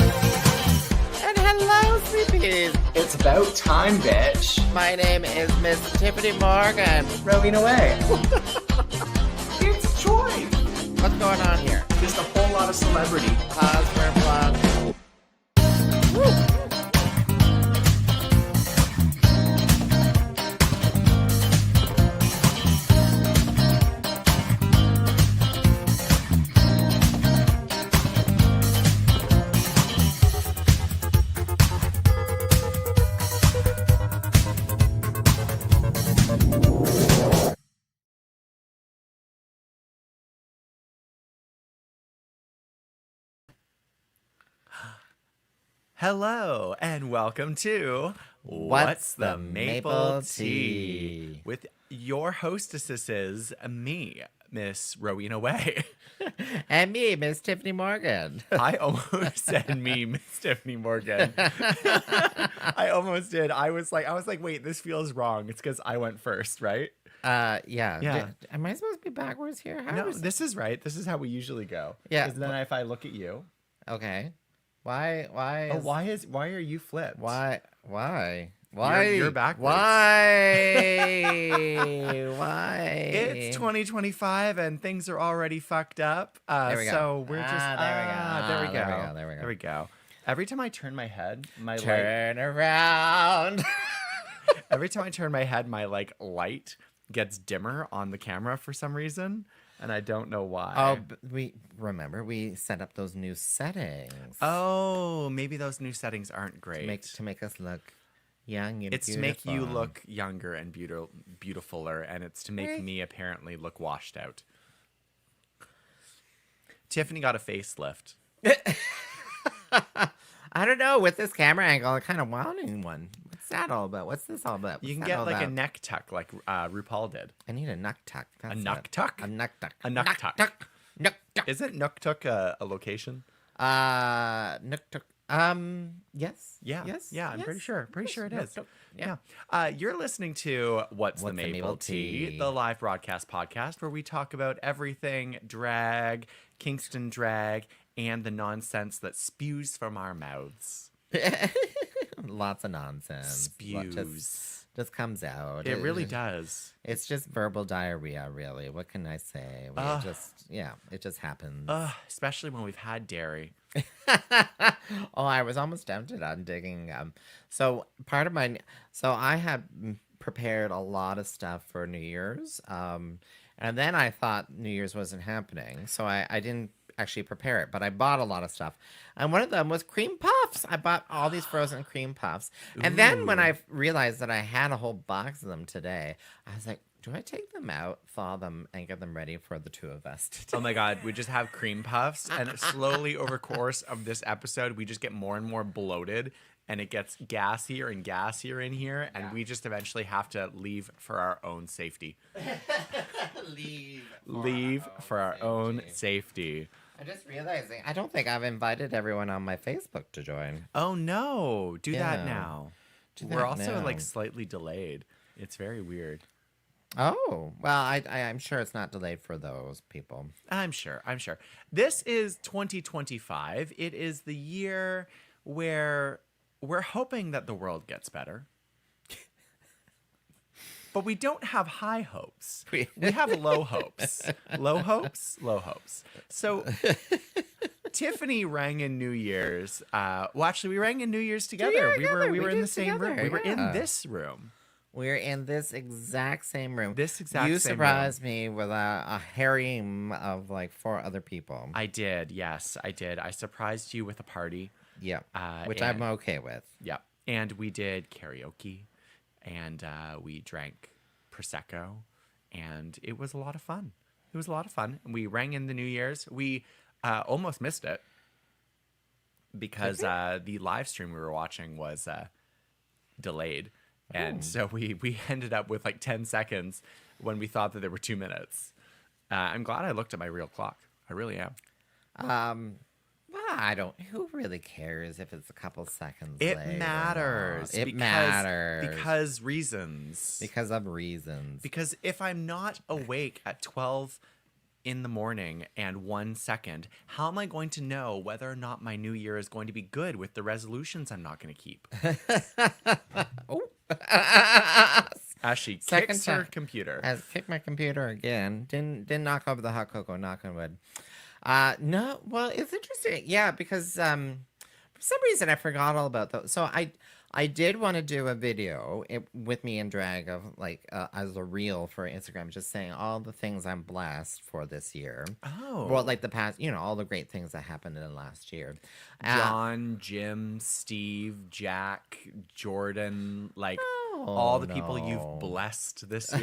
And hello, sleepies. It's about time, bitch. My name is Miss Tiffany Morgan. Rowing away. It's Troy. What's going on here? Just a whole lot of celebrity. Pause for applause. Hello and welcome to What's the Maple Tea? with your hostesses, me, Miss Rowena Way. And me, Miss Tiffany Morgan. I almost said me, Miss Tiffany Morgan. I almost did. I was like, wait, this feels wrong. It's because I went first, right? Yeah. Yeah. Am I supposed to be backwards here? How No, is- this is right. This is how we usually go. Yeah. 'Cause then if I look at you, Okay. Why? oh, why are you flipped? Why? You're backwards. Why? It's 2025 and things are already fucked up. There we go. So we're just There we go. Every time I turn my head, my light, Turn around. every time I turn my head, my light gets dimmer on the camera for some reason, and I don't know why. Oh, we set up those new settings. Oh, maybe those new settings aren't great. to make us look young and It's to make you look younger and beautifuler, and it's to make Right. me apparently look washed out. Tiffany got a facelift. I don't know, with this camera angle, I kind of wanting one. What's that all about? What's this all about? You can What's that get all like a about? neck tuck like RuPaul did. I need a neck tuck. That's neck it. tuck? A neck tuck. A neck tuck. Neck tuck. Isn't Nuktuk a location? Neck tuck. Yes. Yeah. Yes. Yeah, I'm pretty sure. Pretty sure it is. Nuktuk. Yeah. Yeah. You're listening to What's the Maple Tea, Tea? the live broadcast podcast where we talk about everything drag, Kingston drag, and the nonsense that spews from our mouths. Lots of nonsense. Spews. Just comes out. It really does. It's just verbal diarrhea, really. What can I say? It just happens. Especially when we've had dairy. Oh, I was almost tempted on digging. So I had prepared a lot of stuff for New Year's. And then I thought New Year's wasn't happening, so I didn't actually prepare it, but I bought a lot of stuff. And one of them was cream puffs. I bought all these frozen cream puffs. And then when I realized that I had a whole box of them today, I was like, do I take them out, thaw them, and get them ready for the two of us today? Oh my God, we just have cream puffs, and slowly over course of this episode, we just get more and more bloated, and it gets gassier and gassier in here, and we just eventually have to leave for our own safety. Leave for our own safety. I'm just realizing, I don't think I've invited everyone on my Facebook to join. Oh no, do that Yeah. now. Do We're that also now. like slightly delayed. It's very weird. Oh, well, I'm sure it's not delayed for those people. I'm sure. This is 2025. It is the year where we're hoping that the world gets better. But we don't have high hopes. We have low hopes. Low hopes? Low hopes. So Tiffany rang in New Year's. Well, actually, we rang in New Year's together. We were in the same room. We were in this room. We're in this exact same room. You You surprised me with a harem of like 4 other people. I did. Yes, I did. I surprised you with a party. Yeah, which and- I'm okay with. Yeah. And we did karaoke, and we drank Prosecco, and it was a lot of fun. And we rang in the New Year's. We almost missed it because the live stream we were watching was delayed. And so we ended up with like 10 seconds when we thought that there were 2 minutes. I'm glad I looked at my real clock. I really am. Well, I don't. Who really cares if it's a couple seconds It late or matters. not? It matters Because reasons. because of reasons. Because if I'm not awake at 12 in the morning and 1 second, how am I going to know whether or not my new year is going to be good with the resolutions I'm not going to keep? Oh, As she Second kicks her time. computer. I kicked my computer again. Didn't knock over the hot cocoa. Knock on wood. No. Well, it's interesting. Yeah, because for some reason I forgot all about those. So I did want to do a video with me in drag of like as a reel for Instagram, just saying all the things I'm blessed for this year. Oh. Well, like the past, all the great things that happened in the last year. John, Jim, Steve, Jack, Jordan, like Oh, all the people no. you've blessed this year.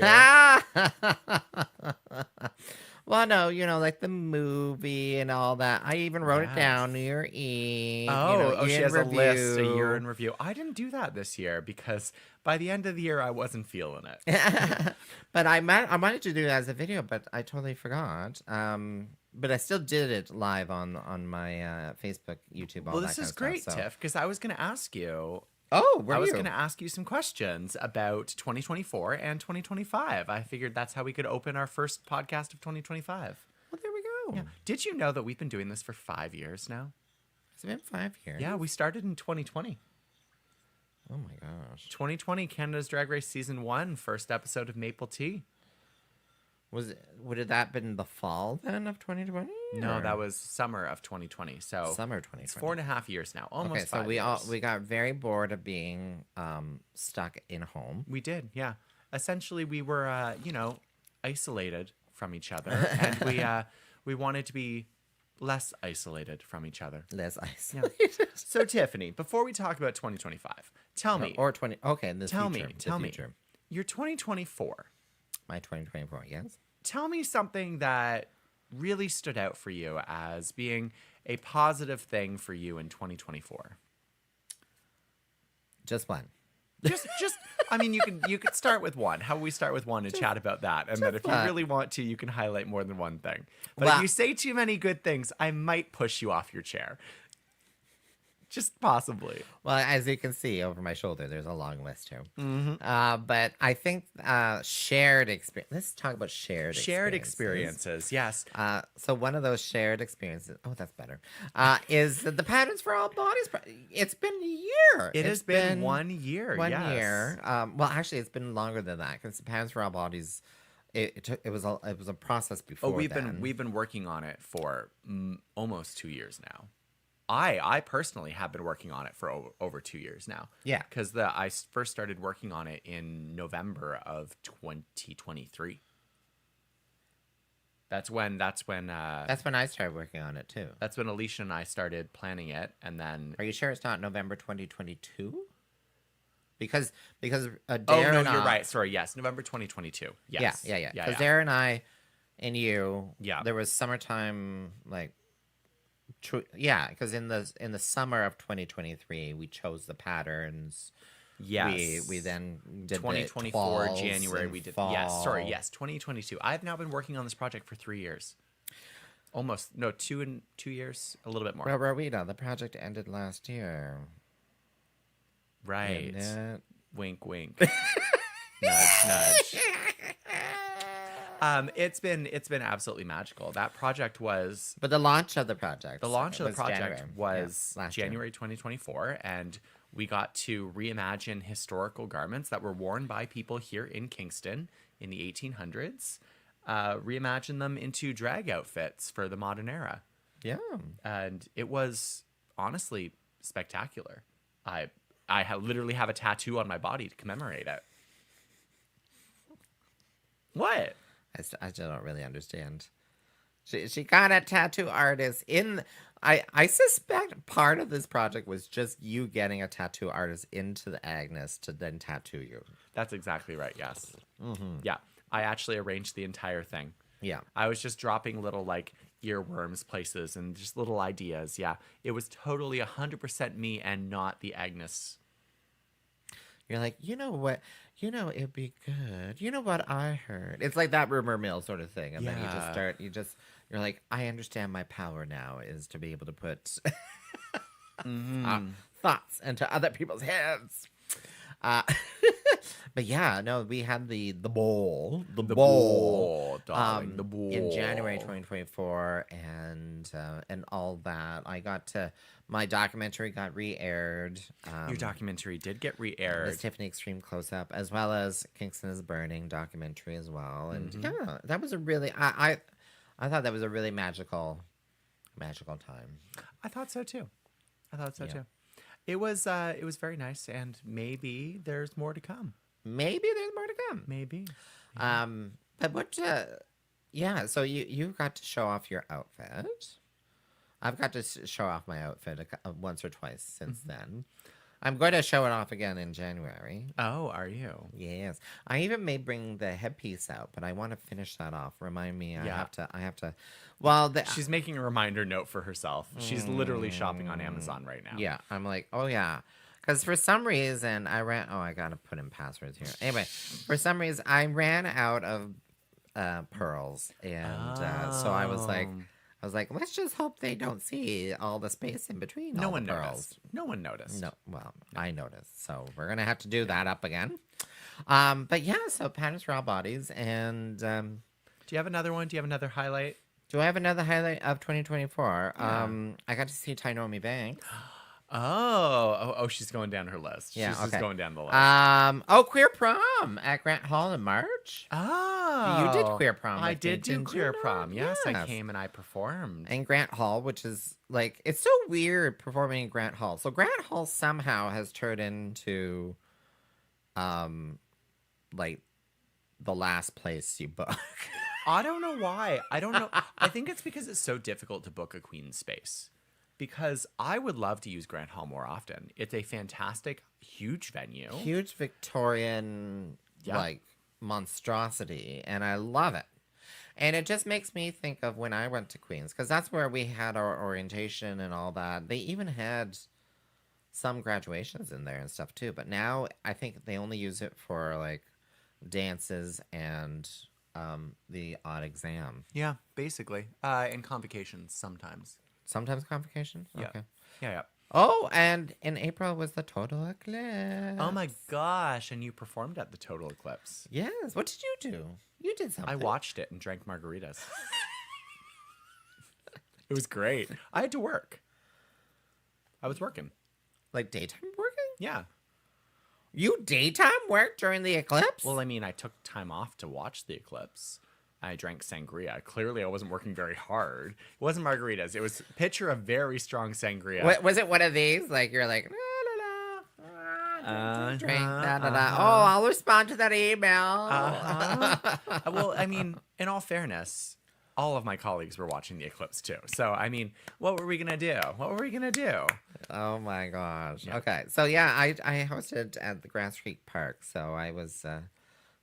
Well, no, like the movie and all that. I even wrote it down, Yes. New Year Eve. She year has in a list, a review. year in review. I didn't do that this year because by the end of the year, I wasn't feeling it. But I wanted to do it as a video, but I totally forgot. But I still did it live on my Facebook, YouTube, all Well, that this kind is of great, stuff, so. Tiff, because I was going to ask you. Oh, were I was you? going to ask you some questions about 2024 and 2025. I figured that's how we could open our first podcast of 2025. Well, there we go. Yeah. Did you know that we've been doing this for 5 years now? It's been 5 years. Yeah, we started in 2020. Oh my gosh. 2020, Canada's Drag Race Season 1, first episode of Maple Tea. Would it that been the fall then of 2020? No, or that was summer of 2020. So summer 2020. it's 4.5 years now, almost Okay, so 5 years. we got very bored of being stuck in home. We did, yeah. Essentially, we were, isolated from each other, and we wanted to be less isolated from each other. Less isolated. So, Tiffany, before we talk about 2025, tell me, Or 20. Okay, in the tell future. me, the tell me, future. your 2024. My 2024, yes. Tell me something that really stood out for you as being a positive thing for you in 2024. Just one. Just I mean, you could start with one. How about we start with one and chat about that, and then if you one. really want to, you can highlight more than one thing. But Well- if you say too many good things, I might push you off your chair. Just possibly. Well, as you can see over my shoulder, there's a long list here. Mm-hmm. But I think shared experience. Let's talk about Shared experiences, yes. So one of those shared experiences. Oh, that's better. Is the Patterns for All Bodies? It's been a year. It has been 1 year. 1 yes. year. Well, actually, it's been longer than that because the Patterns for All Bodies. It was a process before. Oh, we've then. been working on it for almost 2 years now. I personally have been working on it for over 2 years now. Yeah. Because I first started working on it in November of 2023. That's when That's when I started working on it too. that's when Alicia and I started planning it, and then Are you sure it's not November 2022? Because Dare oh no, and you're I- right. Sorry, yes, November 2022. Yes. Yeah. Because Dare and I, and you, Yeah. there was summertime like. Because in the summer of 2023, we chose the patterns. Yes. We then did 2024 the falls January and we did. fall. Yes, sorry, yes, 2022. I've now been working on this project for 3 years. Almost no, 2 years, a little bit more. Well, Rowena, the project ended last year. Right. didn't it? Wink, wink. Nudge, nudge. It's been absolutely magical. That project was But the launch of the project. was January. was Yeah, last year. January 2024, and we got to reimagine historical garments that were worn by people here in Kingston in the 1800s, reimagine them into drag outfits for the modern era, Yeah. and it was honestly spectacular. I literally have a tattoo on my body to commemorate it. What? I still don't really understand. She got a tattoo artist in. I suspect part of this project was just you getting a tattoo artist into the Agnes to then tattoo you. That's exactly right. Yes. Yeah. I actually arranged the entire thing. Yeah. I was just dropping little like earworms places and just little ideas. Yeah. It was totally 100% me and not the Agnes. you're like, you know what, it'd be good. You know what I heard? It's like that rumor mill sort of thing, and then you just Yeah. start. You're like, I understand my power now is to be able to put uh, Mm-hmm. thoughts into other people's heads. Uh, but yeah, no, we had the The bowl, ball, darling, the in January ball. 2024, and all that. My documentary got re-aired. Your documentary did get The re-aired. Tiffany Extreme Close-Up, as well as Kingston is Burning documentary as well. And Mhm. yeah, that was a really, I thought that was a really magical time. I thought so too. I thought so Yeah. too. It was very nice, and maybe there's more to come. Maybe there's more to come. Maybe. But yeah, so you got to show off your outfit. I've got to show off my outfit once or twice since then. I'm going to show it off again in January. Oh, are you? Yes, I even may bring the headpiece out, but I want to finish that off. Remind me, I Yeah. have to. Well, She's making a reminder note for herself. She's literally shopping on Amazon right now. yeah, I'm like, oh yeah, because for some reason I ran. Oh, I gotta put in passwords here. Anyway, for some reason I ran out of pearls, and so Oh. I was like, let's just hope they don't see all the space in between. No all one the pearls. noticed. No one noticed. No, well, I noticed, so we're gonna have to do that up again. But yeah, so Paris Raw Bodies, and Do you have another one? Do you have another highlight? do I have another highlight of 2024? Yeah. I got to see Tynomi Banks. Oh, she's going down her list. Yeah, She's just okay. going down the list. Queer prom at Grant Hall in March. Oh, You did queer prom I with did me, do didn't queer you? prom. Yes, I Yes. came and I performed. And Grant Hall, which is like, it's so weird performing in Grant Hall. So Grant Hall somehow has turned into, like, the last place you book. I don't know why. I don't know. I think it's because it's so difficult to book a queen space. Because I would love to use Grant Hall more often. It's a fantastic, huge venue. Huge Victorian, Yeah. like, monstrosity. And I love it. And it just makes me think of when I went to Queens, because that's where we had our orientation and all that. They even had some graduations in there and stuff too. But now I think they only use it for like dances and the odd exam. Yeah, basically. And convocations sometimes. Sometimes convocations. Yeah. Okay. Yeah. Oh, and in April was the total eclipse. Oh my gosh. And you performed at the Total Eclipse. Yes. What did you do? You did something. I watched it and drank margaritas. It was great. I had to work. I was working. Like daytime working? Yeah. You daytime work during the eclipse? Well, I mean, I took time off to watch the eclipse. I drank sangria. Clearly, I wasn't working very hard. It wasn't margaritas. It was picture of very strong sangria. Was it one of these? Like you're like, la, la, la, drink, da, da, da. uh-huh. Oh, I'll respond to that email. Well, I mean, in all fairness, all of my colleagues were watching the eclipse too. So, I mean, what were we gonna do? What were we gonna do? Oh my gosh. Yeah. Okay. So yeah, I hosted at the Grass Creek Park. So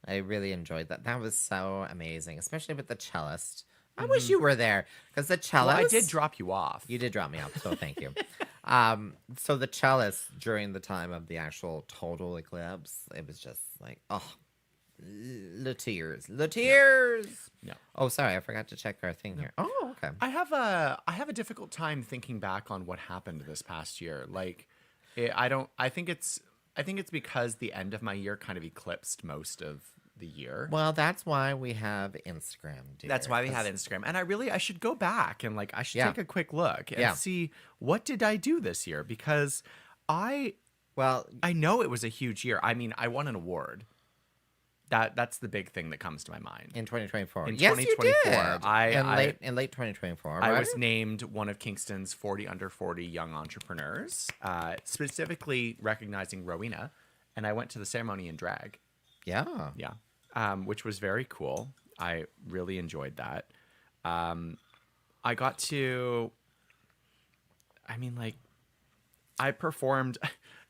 I really enjoyed that. That was so amazing, especially with the cellist. I wish you were there because the cellist. Well, I did drop you off. You did drop me off, so thank you. So the cellist during the time of the actual total eclipse, it was just like, oh, the tears. Yeah. Oh, sorry, I forgot to check our thing here. Oh, okay. I have a difficult time thinking back on what happened this past year. Like, I think it's because the end of my year kind of eclipsed most of the year. Well, that's why we have Instagram, dear. That's why we have 'cause- Instagram. And I should go back and like I should Yeah. take a quick look and Yeah. see what did I do this year, because Well, I know it was a huge year. I mean, I won an award. That's the big thing that comes to my mind. in 2024. In Yes, you 2024, did. In late 2024, I right? was named one of Kingston's 40 under 40 young entrepreneurs, specifically recognizing Rowena, and I went to the ceremony in drag. Yeah. Yeah, which was very cool. I really enjoyed that. I got to, I mean, like, I performed.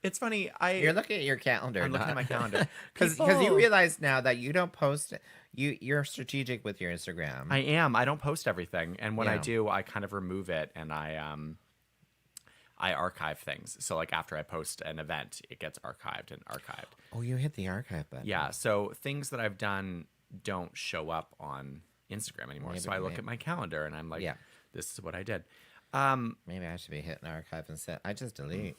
It's funny. You're looking at your calendar. I'm looking at my calendar. Because you People- realize now that you don't post. You're strategic with your Instagram. I am. I don't post everything, and when I Yeah. do, I kind of remove it, and I archive things. So like after I post an event, it gets archived and archived. Oh, you hit the archive button. Yeah. So things that I've done don't show up on Instagram anymore. So I look at my calendar and I'm like, Yeah. this is what I did. Maybe I should be hitting archive instead. I just delete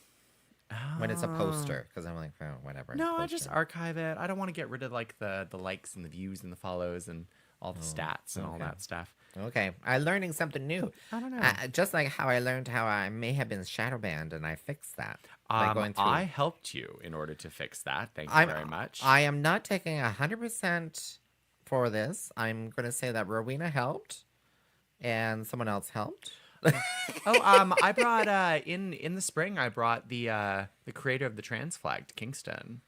when it's a poster because I'm like, oh, whatever. No, I just poster. archive it. I don't want to get rid of like the likes and the views and the follows and all the stats and all okay. that stuff. Okay, I'm learning something new. I don't know. Just like how I learned how I may have been shadow banned, and I fixed that by going through. I helped you in order to fix that. Thank you very much. I am not taking 100% for this. I'm going to say that Rowena helped, and someone else helped. I brought in the spring. I brought the creator of the trans flag to Kingston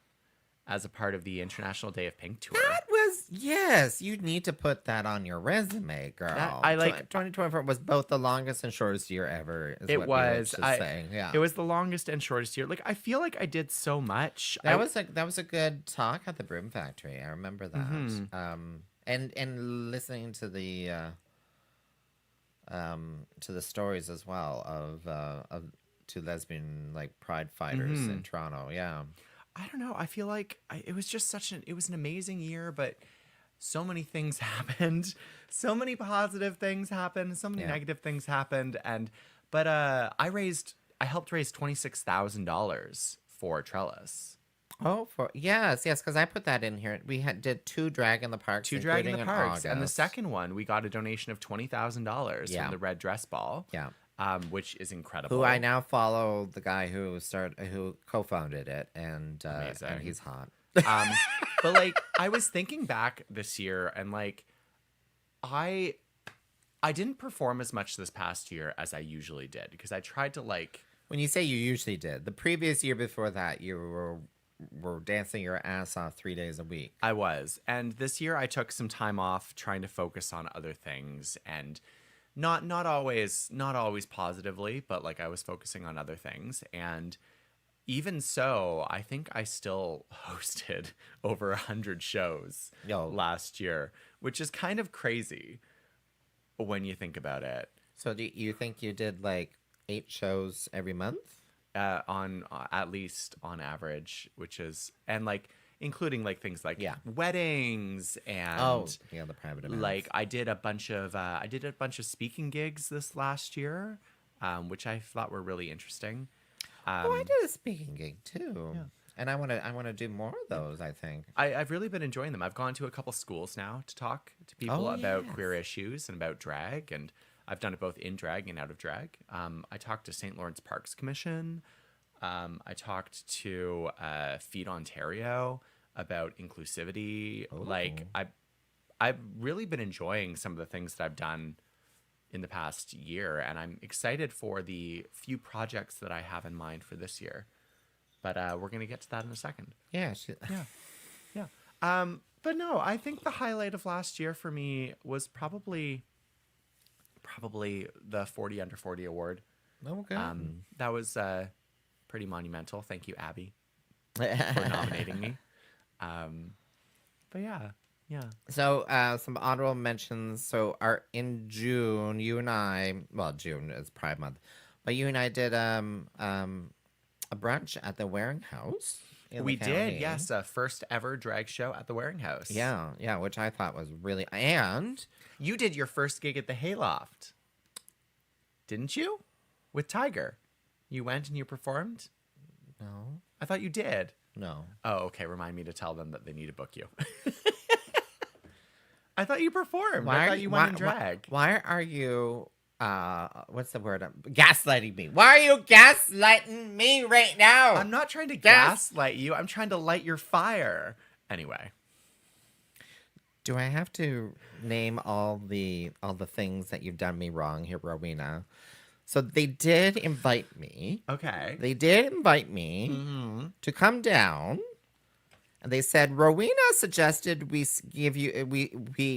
as a part of the International Day of Pink tour. That was yes. You need to put that on your resume, girl. I like- 2024 was both the longest and shortest year ever. Is It what was. we were just saying. Yeah, It was the longest and shortest year. Like I feel like I did so much. That was a good talk at the Broom Factory. I remember that. And listening to the stories as well of two lesbian like pride fighters in Toronto. Yeah. I don't know. I feel like it was just it was an amazing year, but so many things happened. So many positive things happened. So many negative things happened. But I helped raise $26,000 for Trellis. Oh, yes, because I put that in here. We did 2 Drag in the Parks, Two Drag in the including Parks. And the August. second one, we got a donation of $20,000 Yeah. from the Red Dress Ball. Yeah. Which is incredible. Who I now follow, the guy who co-founded it, and Amazing. he's hot. But like I was thinking back this year and like I didn't perform as much this past year as I usually did because I tried to like When you say you usually did, the previous year before that, you were dancing your ass off 3 days a week. I was. And this year I took some time off trying to focus on other things and not always positively, but like I was focusing on other things. And even so, I think I still hosted over 100 shows last year, which is kind of crazy when you think about it. So do you think you did like 8 shows every month? On at least on average, which is and like including like things like Yeah. weddings and the private events. like I did a bunch of speaking gigs this last year, which I thought were really interesting. I did a speaking gig too. Yeah. And I want to do more of those, I think. I've really been enjoying them. I've gone to a couple schools now to talk to people about queer issues and about drag, and I've done it both in drag and out of drag. I talked to St. Lawrence Parks Commission. I talked to Feed Ontario about inclusivity. Like I've really been enjoying some of the things that I've done in the past year, and I'm excited for the few projects that I have in mind for this year. But we're gonna get to that in a second. Yeah. But no, I think the highlight of last year for me was probably the 40 Under 40 award. Oh, good. That was pretty monumental. Thank you, Abby, for nominating me. But yeah. So some honorable mentions. So in June, you and I, well, June is Pride Month, but you and I did a brunch at the Waring House. We did, yes, first ever drag show at the Waring House. Yeah, which I thought was really, and you did your first gig at the Hayloft, didn't you? With Tiger, you went and you performed. No, I thought you did. No. Oh, okay. Remind me to tell them that they need to book you. I thought you performed. I thought you went in drag. Why are you? What's the word? Gaslighting me. Why are you gaslighting me right now? I'm not trying to gaslight you. I'm trying to light your fire. Anyway. Do I have to name all the things that you've done me wrong here, Rowena? So they did invite me. Okay. They did invite me to come down. And they said, Rowena suggested we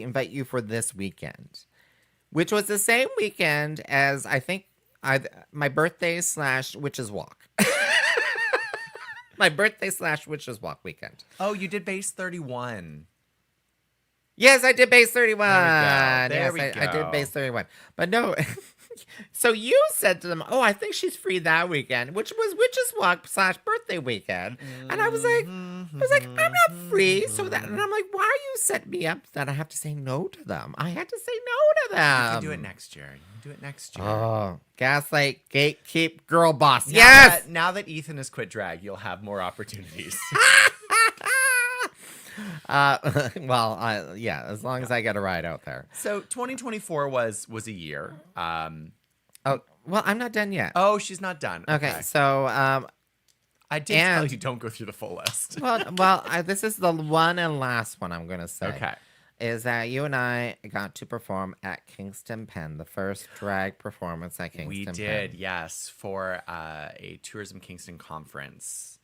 invite you for this weekend. Which was the same weekend as, I think, my birthday / Witches Walk. My birthday / Witches Walk weekend. Oh, you did Base 31. Yes, I did Base 31. There we go. I did Base 31. But no, So you said to them, "Oh, I think she's free that weekend," which was Witches Walk / birthday weekend, and I was like, "I'm not free." So that, and I'm like, "Why are you setting me up that I have to say no to them? I had to say no to them." You can do it next year. You can do it next year. Oh, gaslight, gatekeep, girl boss. Now Yes. Now that Ethan has quit drag, you'll have more opportunities. Yeah, as long as I get a ride out there. So 2024 was a year. Oh, well, I'm not done yet. Oh, she's not done. Okay, so I did tell and- you don't go through the full list. this is the one and last one I'm gonna say. Okay. Is that you and I got to perform at Kingston Pen, the first drag performance at Kingston We Pen. did, yes, for a Tourism Kingston conference,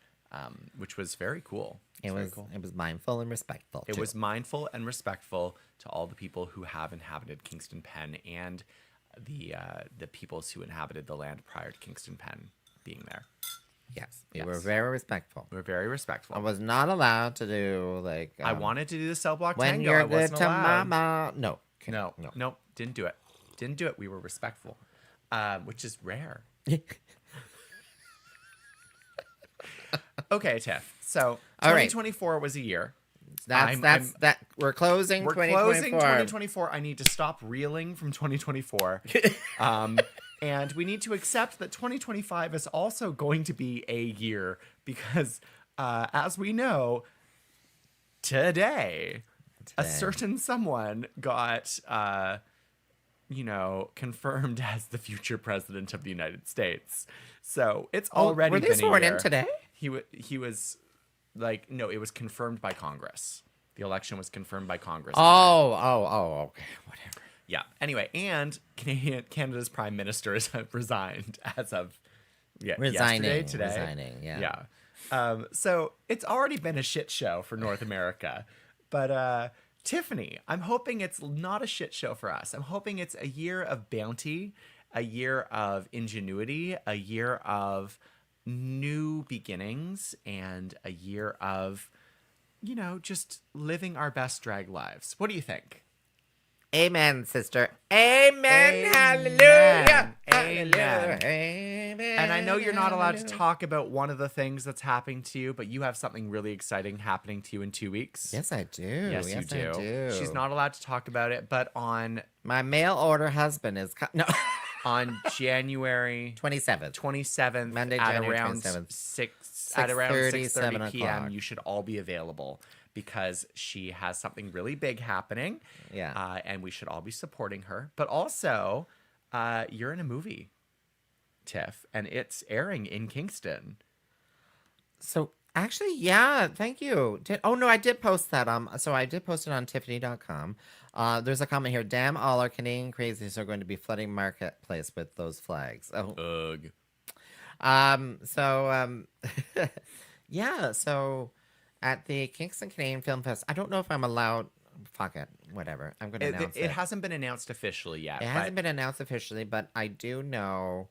which was very cool. It very was cool. it was mindful and respectful. It too. was mindful and respectful to all the people who have inhabited Kingston Pen and the peoples who inhabited the land prior to Kingston Pen being there. Yes, we Yes. were very respectful. We were very respectful. I was not allowed to do like. I wanted to do the cell block when tango. you're I wasn't good to allowed. mama. No, No, didn't do it. Didn't do it. We were respectful, which is rare. Okay, Tiff. So All right. 2024 was a year. That we're closing. We're 2024. closing 2024. I need to stop reeling from 2024. And we need to accept that 2025 is also going to be a year because, as we know, today, a certain someone got, confirmed as the future president of the United States. So it's already were they been a sworn in year. today? He was like, no, it was confirmed by Congress. The election was confirmed by Congress. Oh, okay, whatever. Yeah. Anyway, and Canada's prime minister has resigned as of yesterday, today. Resigning, yeah. Yeah. So it's already been a shit show for North America. But Tiffany, I'm hoping it's not a shit show for us. I'm hoping it's a year of bounty, a year of ingenuity, a year of new beginnings, and a year of, just living our best drag lives. What do you think? Amen, sister. Amen. Amen. Hallelujah. Amen. Hallelujah. Amen. And I know you're not allowed to Hallelujah. talk about one of the things that's happening to you, but you have something really exciting happening to you in 2 weeks. Yes, I do. Yes, you do. I do. She's not allowed to talk about it, but on My mail order husband is no January 27th. 27th Monday, at January around 27th. at around 6:30, 6:30 7 p.m. o'clock. You should all be available because she has something really big happening. Yeah. And we should all be supporting her. But also, you're in a movie, Tiff, and it's airing in Kingston. So actually, yeah, thank you. I did post that. So I did post it on Tiffany.com. There's a comment here. Damn, all our Canadian crazies are going to be flooding marketplace with those flags. Oh, Ugh. yeah. So at the Kingston Canadian Film Fest, I don't know if I'm allowed. Fuck it, whatever. I'm going to announce it. It hasn't been announced officially yet. It hasn't been announced officially, but I do know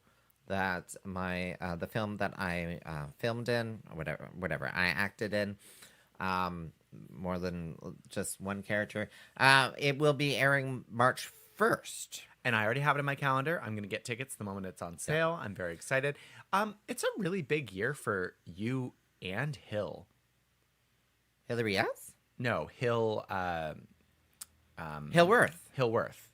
that my the film that I filmed in, whatever I acted in, more than just one character, it will be airing March 1st. And I already have it in my calendar. I'm going to get tickets the moment it's on sale. I'm very excited. It's a really big year for you and Hill. Hillary, yes? No, Hill. Hillworth. Hillworth.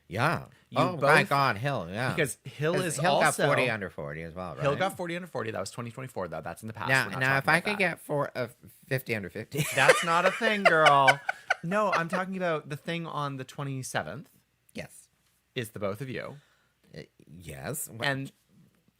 Yeah. You Oh my both- God, Hill. Yeah. Because Hill is Hill also got 40 under 40 as well, right? Hill got 40 under 40. That was 2024, though. That's in the past. Now, We're not now if talking I about could that. get 50 under 50. That's not a thing, girl. No, I'm talking about the thing on the 27th Yes. is the both of you. Yes. And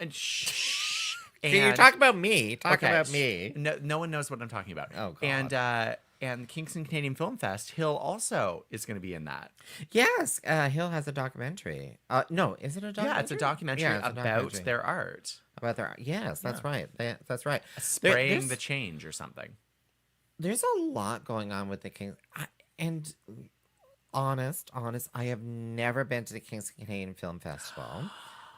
shh. See, you And- talk about me. Talk Okay, about me. No one knows what I'm talking about. Oh, God. And Kingston Canadian Film Fest, Hill also is going to be in that. Yes, Hill has a documentary. No, is it a documentary? Yeah, it's a documentary Yeah, it's a about documentary. their art. About their yes, that's right. That's right. Spraying there's, the change or something. there's a lot going on with the Kings. And honest, I have never been to the Kingston Canadian Film Festival.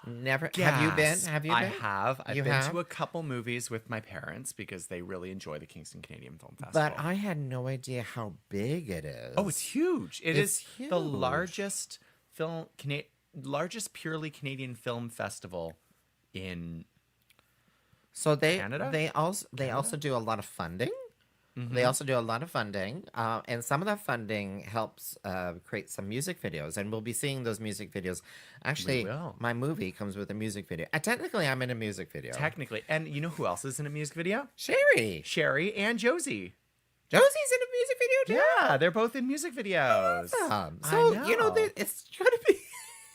Never. Have you been? Gasp. Have you I been? have. I've You been have? to a couple movies with my parents because they really enjoy the Kingston Canadian Film Festival. But I had no idea how big it is. Oh, it's huge. It's It is the huge. largest film largest purely Canadian film festival in So Canada. they also do a lot of funding. They Mm-hmm. also do a lot of funding, and some of that funding helps create some music videos, and we'll be seeing those music videos. We Actually, will. my movie comes with a music video. Technically, I'm in a music video. Technically. And you know who else is in a music video? Sherry, Sherry and Josie. Josie's in a music video too. Yeah, they're both in music videos. So I you know, know. it's gonna be.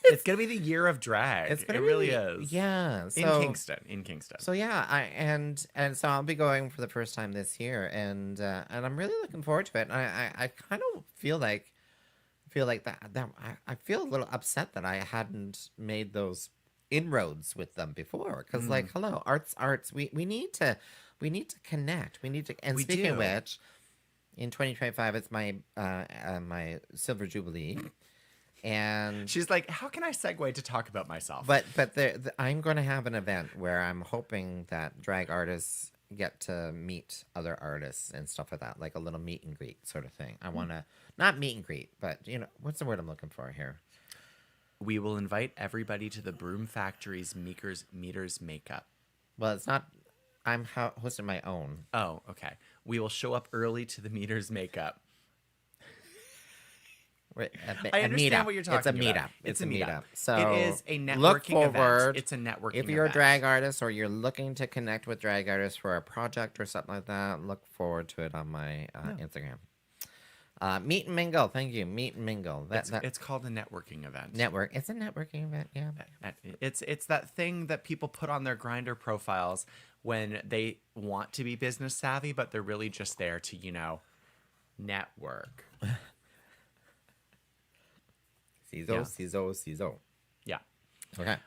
It's gonna be the year of drag. It's gonna it really be, is. Yeah. In So Kingston. In Kingston. so yeah, and so I'll be going for the first time this year, and I'm really looking forward to it. And I kind of feel like I feel a little upset that I hadn't made those inroads with them before, because like, hello, arts, we need to connect, we need to. And We speaking of do. which, in 2025 it's my my silver jubilee, and She's like, how can I segue to talk about myself? but I'm going to have an event where I'm hoping that drag artists get to meet other artists and stuff like that, like a little meet and greet sort of thing. I want to not meet and greet, but what's the word I'm looking for here? We will invite everybody to the Broom Factory's Meters Makeup. Well, it's not. I'm hosting my own. Oh, okay. We will show up early to the Meters Makeup. I understand what you're talking It's a about. meetup. It's It's a a meetup. meetup. So It is a look networking event. forward. It's a networking If you're event. a drag artist or you're looking to connect with drag artists for a project or something like that, look forward to it on my Instagram. Meet and mingle. Thank you. Meet and mingle. It's called a networking event. Network. It's a networking event. Yeah. It's that thing that people put on their Grinder profiles when they want to be business savvy, but they're really just there to, network. CISO. Yeah. Okay.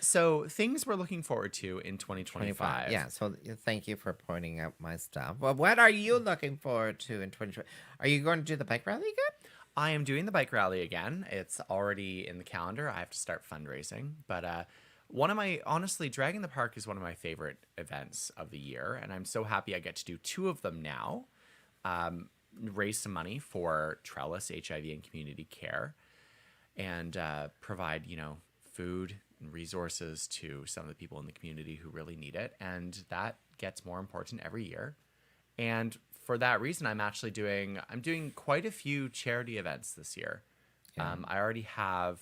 So things we're looking forward to in 2025. Yeah. So thank you for pointing out my stuff. Well, what are you looking forward to in 2020? Are you going to do the bike rally again? I am doing the bike rally again. It's already in the calendar. I have to start fundraising. But honestly, Drag in the Park is one of my favorite events of the year. And I'm so happy I get to do two of them now. Raise some money for Trellis, HIV and community care. And provide, food and resources to some of the people in the community who really need it. And that gets more important every year. And for that reason, I'm doing quite a few charity events this year. Yeah. I already have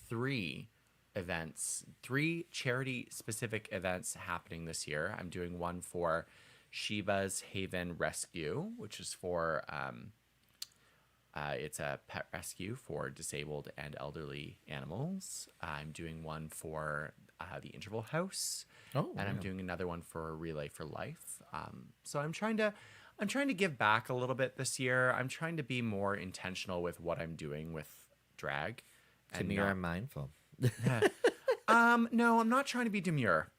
three charity specific events happening this year. I'm doing one for Sheba's Haven Rescue, which is for it's a pet rescue for disabled and elderly animals. I'm doing one for the Interval House, Oh, and I'm wow. doing another one for Relay for Life. So I'm trying to give back a little bit this year. I'm trying to be more intentional with what I'm doing with drag. Demure and mindful. No, I'm not trying to be demure.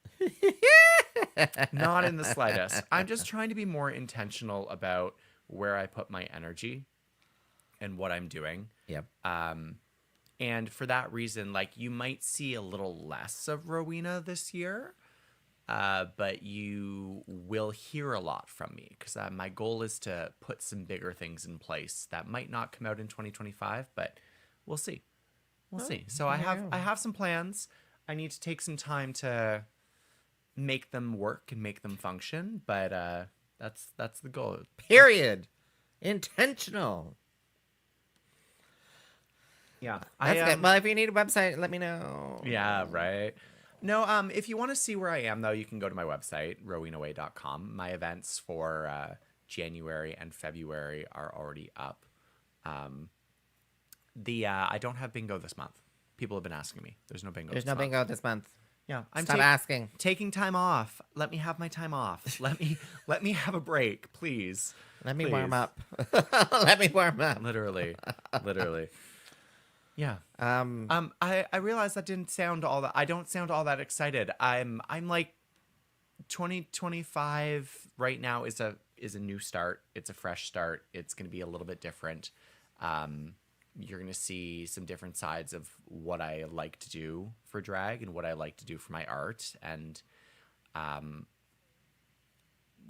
Not in the slightest. I'm just trying to be more intentional about where I put my energy and what I'm doing. Yep. And for that reason, like, you might see a little less of Rowena this year, but you will hear a lot from me because my goal is to put some bigger things in place that might not come out in 2025, but we'll see. We'll see. So I have some plans. I need to take some time to make them work and make them function, but that's the goal. Period. Intentional. Yeah. That's good. Well, if you need a website, let me know. Yeah, right. No, if you want to see where I am, though, you can go to my website, rowenaway.com. My events for January and February are already up. I don't have bingo this month. People have been asking me. There's no bingo. There's this no month. bingo this month. Yeah, Stop asking. taking time off. Let me have my time off. Let me have a break, please. Let me Please. warm up. Let me warm up. Literally. Yeah. Um, I realized that didn't sound all that. I don't sound all that excited. I'm like 2025 right now is a new start. It's a fresh start. It's going to be a little bit different. You're going to see some different sides of what I like to do for drag and what I like to do for my art, and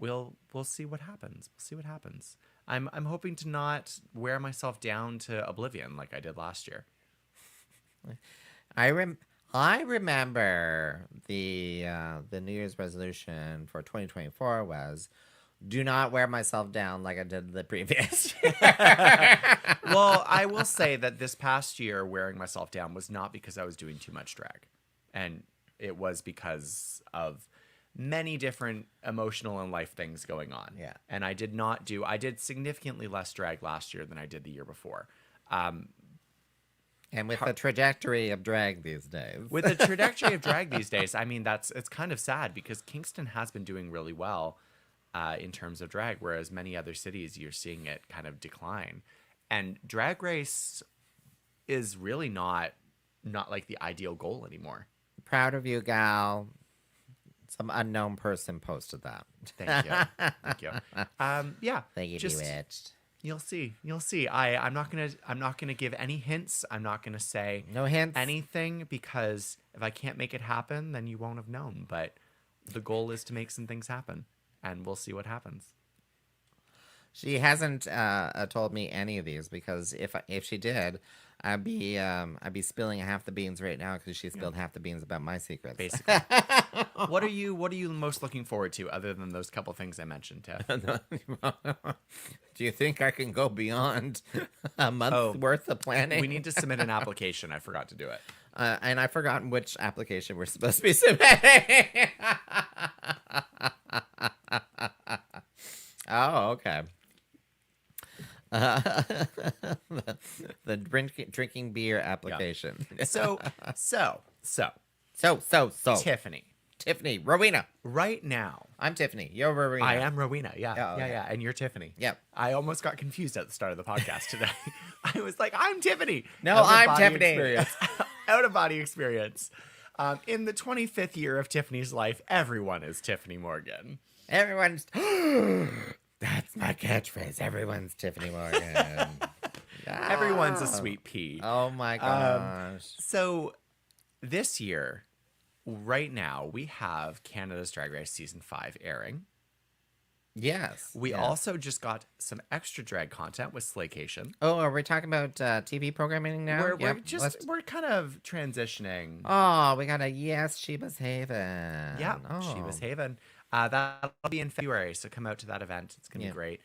we'll see what happens. We'll see what happens. I'm hoping to not wear myself down to oblivion like I did last year. I remember the New Year's resolution for 2024 was do not wear myself down like I did the previous year. Well, I will say that this past year, wearing myself down was not because I was doing too much drag. And it was because of many different emotional and life things going on. Yeah. And I did significantly less drag last year than I did the year before. And with the trajectory of drag these days. With the trajectory of drag these days, I mean, it's kind of sad because Kingston has been doing really well in terms of drag, whereas many other cities, you're seeing it kind of decline. And Drag Race is really not like the ideal goal anymore. Proud of you, gal. Some unknown person posted that. Thank you. Thank you. Yeah. Thank you, just, Bewitched. You'll see. You'll see. I'm not gonna give any hints. I'm not gonna say No hints. anything because if I can't make it happen, then you won't have known. But the goal is to make some things happen, and we'll see what happens. She hasn't told me any of these because if she did, I'd be spilling half the beans right now because she spilled half the beans about my secrets. Basically. What are you most looking forward to other than those couple things I mentioned, Tiff? Do you think I can go beyond a month's worth of planning? We need to submit an application. I forgot to do it. And I've forgotten which application we're supposed to be submitting. Oh, okay. The drinking beer application. So, Tiffany, Rowena. right now, I'm Tiffany. You're Rowena. I am Rowena. Yeah, Oh, okay. yeah, and you're Tiffany. Yep. I almost got confused at the start of the podcast today. I was like, I'm Tiffany. No, Out-of-body I'm Tiffany. experience. Out of body experience. In the 25th year of Tiffany's life, everyone is Tiffany Morgan. Everyone's. That's my catchphrase. Everyone's Tiffany Morgan. Everyone's a sweet pea. Oh my gosh. So this year, right now, we have Canada's Drag Race Season 5 airing. Yes. We yes. also just got some extra drag content with Slaycation. Oh, are we talking about TV programming now? We're kind of transitioning. Oh, we got a Yes, Sheba's Haven. Yeah, Oh. she was Haven. That'll be in February, so come out to that event. It's gonna be great.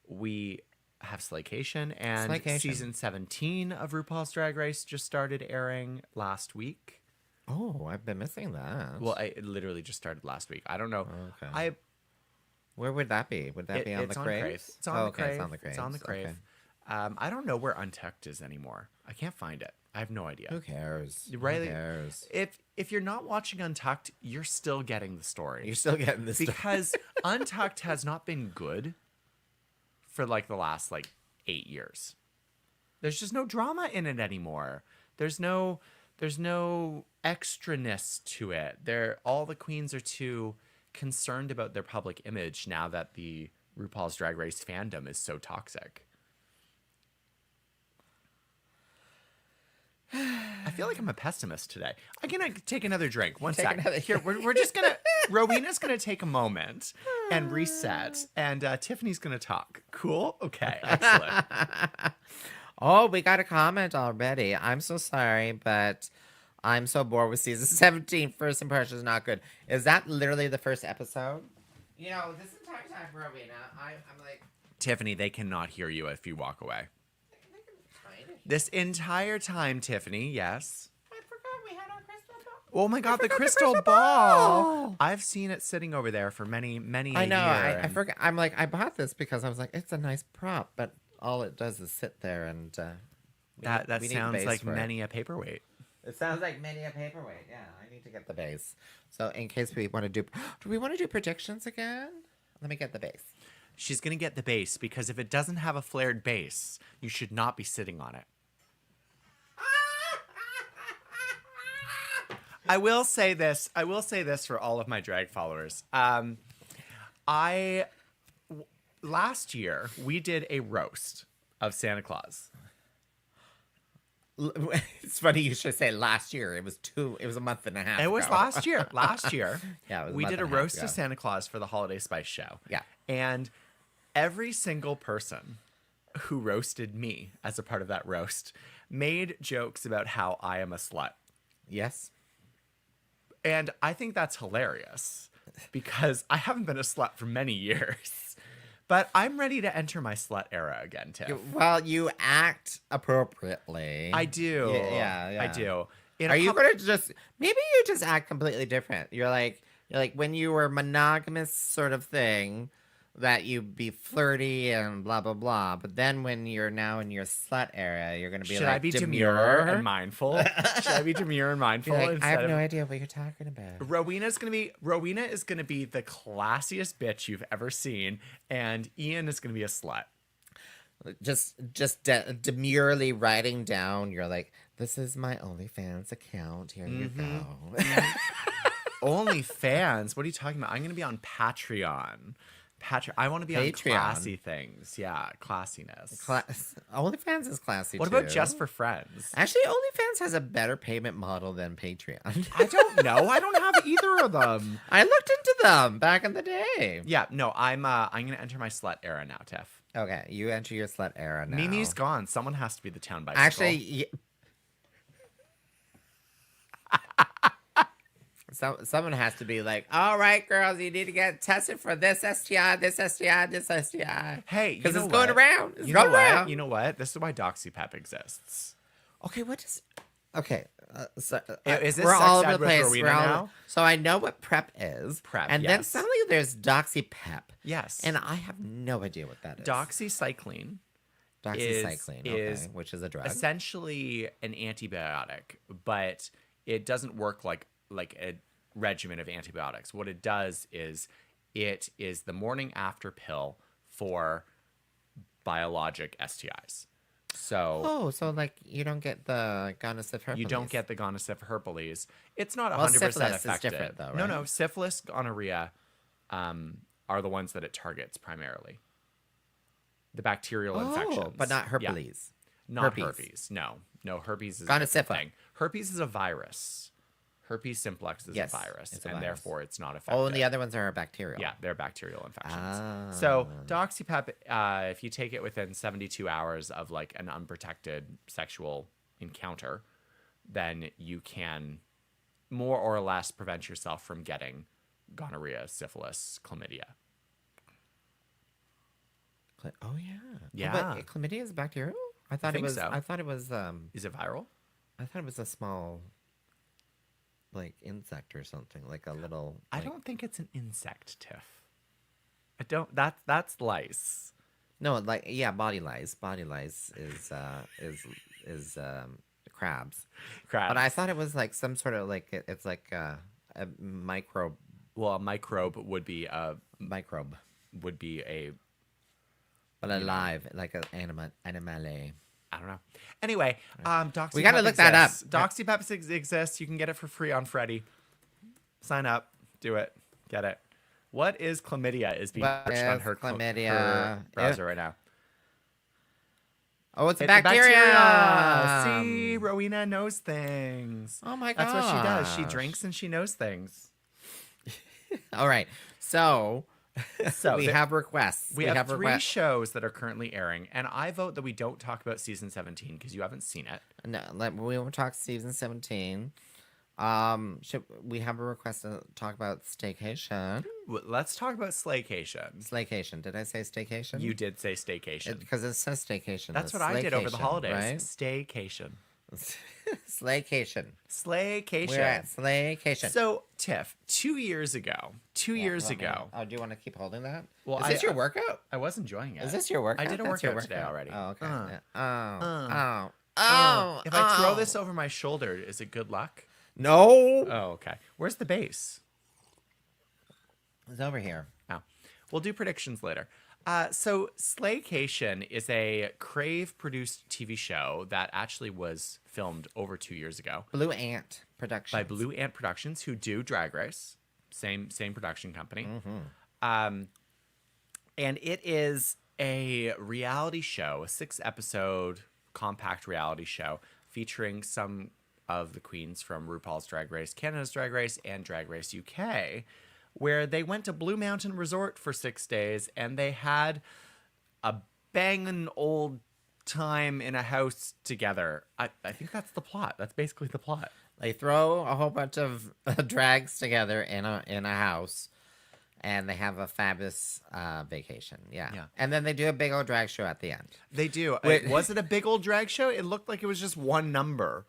We have Slaycation, and Slaycation. season 17 of RuPaul's Drag Race just started airing last week. Oh, I've been missing that. Well, it literally just started last week. I don't know. Okay. Where would that be? Would that be on the Crave? It's on the Crave. It's on the Crave. It's on the Crave. Okay. I don't know where Untucked is anymore. I can't find it. I have no idea. Who cares? Right? Who cares? If you're not watching Untucked, you're still getting the story. You're still getting this Because Untucked has not been good for like the last 8 years. There's just no drama in it anymore. There's no extraness to it. All the queens are too concerned about their public image now that the RuPaul's Drag Race fandom is so toxic. I feel like I'm a pessimist today. I'm gonna take another drink. One sec. Here, we're just gonna. Rowena's gonna take a moment and reset, and Tiffany's gonna talk. Cool. Okay. Excellent. Oh, we got a comment already. I'm so sorry, but I'm so bored with season 17. First impression is not good. Is that literally the first episode? You know, this entire time, Rowena, I'm like, Tiffany, they cannot hear you if you walk away. they can kind of. This entire time, Tiffany. Yes. I forgot we had our crystal ball. Oh my God, the forgot the crystal crystal ball. ball. I've seen it sitting over there for many I know. I year. forgot. I'm like, I bought this because I was like, it's a nice prop, but all it does is sit there and. That we need sounds base like for it. many a paperweight. It sounds like many a paperweight. Yeah, I need to get the base. So in case we want to do we want to do predictions again? Let me get the base. She's going to get the base because if it doesn't have a flared base, you should not be sitting on it. I will say this for all of my drag followers. Last year we did a roast of Santa Claus. It's funny you should say last year. It was a month and a half. It was ago. last year. Last year, Yeah, it was a we month did a and a half roast ago. of Santa Claus for the Holiday Spice Show. Yeah. And every single person who roasted me as a part of that roast made jokes about how I am a slut. Yes. And I think that's hilarious because I haven't been a slut for many years. But I'm ready to enter my slut era again, Tiff. Well, you act appropriately. I do. Yeah. I do. In a Are you couple- gonna just maybe you just act completely different? You're like when you were monogamous sort of thing, that you be flirty and blah blah blah. But then when you're now in your slut era, you're gonna be Should like I be demure and mindful? Should I be demure and Be mindful? like, I instead have of... no idea what you're talking about. Rowena is gonna be the classiest bitch you've ever seen, and Ian is gonna be a slut. Just demurely writing down. You're like, this is my OnlyFans account. Here you go. OnlyFans? What are you talking about? I'm gonna be on Patreon. I want to be on Patreon. classy things. Yeah, classiness. OnlyFans is classy. What too. about Just for Friends? Actually, OnlyFans has a better payment model than Patreon. I don't know. I don't have either of them. I looked into them back in the day. Yeah, no, I'm gonna enter my slut era now, Tiff. Okay, you enter your slut era now. Mimi's gone. Someone has to be the town bicycle. Actually, someone has to be like, all right, girls, you need to get tested for this STI, this STI, this STI. hey, Because it's going around. It's You know going what? around. You know what? This is why DoxyPep exists. Okay, what is... Okay. Is this we're sex all over ed the with place. Rowena We're all now? So I know what PrEP is. PrEP, And then yes. suddenly there's DoxyPep. Yes. And I have no idea what that is. Doxycycline Doxycycline, is okay, which is a drug. essentially an antibiotic, but it doesn't work like a regimen of antibiotics. What it does is it is the morning after pill for biologic STIs. So Oh, so like you don't get the gonorrhea herpes. you don't get the gonorrhea herpes. It's not 100% Well, syphilis is effective. different, though, No, right? no. Syphilis, gonorrhea are the ones that it targets primarily. The bacterial infections. but not Yeah. herpes. Not Herpes. herpes. No, herpes is a Gonorrhea. different thing. Herpes is a virus. Herpes simplex is Yes, a virus, it's a and virus. therefore it's not effective. Oh, and the other ones are bacterial. Yeah, they're bacterial infections. Ah. So DoxyPep, if you take it within 72 hours of like an unprotected sexual encounter, then you can more or less prevent yourself from getting gonorrhea, syphilis, chlamydia. Oh yeah. Yeah. Oh, but chlamydia is bacterial? I thought think it was so. I thought it was Is it viral? a small like insect or something, like a little I like- don't think it's an insect, Tiff. I don't. That's lice. No, like yeah, body lice. Body lice is crabs. Crabs. But I thought it was like some sort of like it's like a microbe Well, a microbe would be a but alive, like an animale. I don't know. Anyway, DoxyPep We gotta look that up. exists. DoxyPep exists. You can get it for free on Freddie. Sign up. Do it. Get it. What is chlamydia? Is being What searched on is her chlamydia? her browser right now. Oh, it's a It's a bacteria. See, Rowena knows things. Oh my That's what she does. She gosh. drinks and she knows things. All right. So, So we there- have requests. We have 3 requests. shows that are currently airing, and I vote that we don't talk about season 17 because you haven't seen it. No, we won't talk season 17. Should we have a request to talk about staycation? Let's talk about Slaycation. Slaycation. Did I say staycation? You did say staycation. Because it says staycation. That's It's what I did over the slaycation, holidays. Right? Staycation. Slaycation. Slaycation. We're at slaycation. So, Tiff, 2 years ago, Oh, do you want to keep holding that? Well, Is this I- your workout? I was enjoying it. Is this your workout? I did a That's your workout today already. Oh, okay. Uh, Yeah. Oh. If I throw this over my shoulder, is it good luck? No. Oh, okay. Where's the base? It's over here. Oh, we'll do predictions later. So Slaycation is a Crave-produced TV show that actually was filmed over 2 years ago Blue Ant Productions. by Blue Ant Productions, who do Drag Race, same production company. And it is a reality show, a 6-episode compact reality show featuring some of the queens from RuPaul's Drag Race, Canada's Drag Race, and Drag Race UK, where they went to Blue Mountain Resort for 6 days and they had a banging old time in a house together. I think that's the plot. That's basically the plot. They throw a whole bunch of drags together in a house, and they have a fabulous vacation. Yeah. Yeah. And then they do a big old drag show at the end. They do. Wait. Was it a big old drag show? It looked like it was just one number.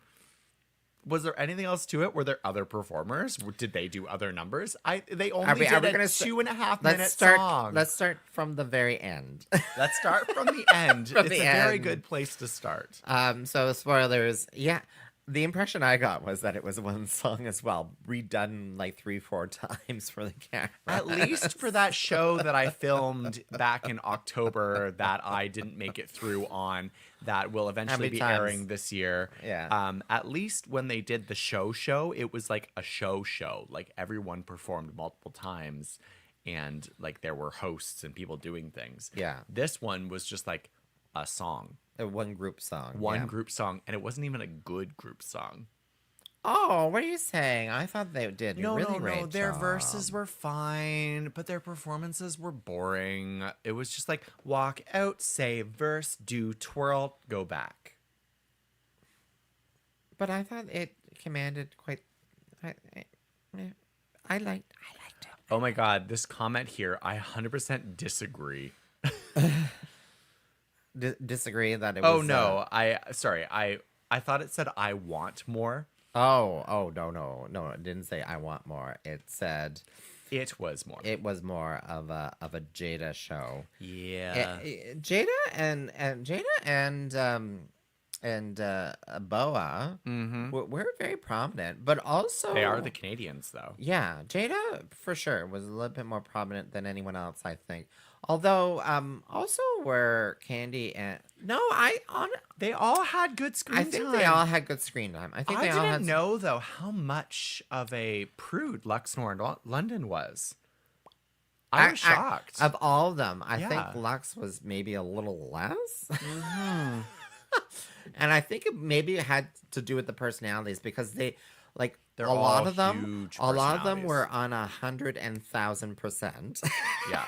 Was there anything else to it? Were there other performers? Did they do other numbers? They only did a gonna 2.5 minute Let's start. song. Let's start from the very end. Let's start from the end. From It's the a very end. good place to start. So spoilers. Yeah. The impression I got was that it was one song as well, redone like 3-4 times for the camera. At least for that show that I filmed back in October that I didn't make it through on, that will eventually many be times? airing this year. Yeah. At least when they did the show, it was like a show. Like everyone performed multiple times, and like there were hosts and people doing things. Yeah. This one was just like a song, A one group song. one yeah. group song, and it wasn't even a good group song. Oh, what are you saying? I thought they did a really No. great Their job. verses were fine, but their performances were boring. It was just like walk out, say verse, do twirl, go back. But I thought it commanded quite. I liked it. Oh my god, this comment here, I 100% disagree. Disagree that it was. Oh no, I thought it said I want more. No! It didn't say I want more. It said It was more. it was more of a Jada show. Yeah. Jada and Boa were very prominent, but also They are the Canadians though. Yeah, Jada for sure was a little bit more prominent than anyone else, I think. Although, also were Candy and They all had good screen I time. think they all had good screen time. I think I they all didn't had. know though how much of a prude Luxnor and London was. I was shocked. Of all of them, I Yeah. think Lux was maybe a little less. Mhm. And I think it maybe had to do with the personalities because they're They're a lot all of them. huge A lot of them personalities. were on 100,000%. Yeah.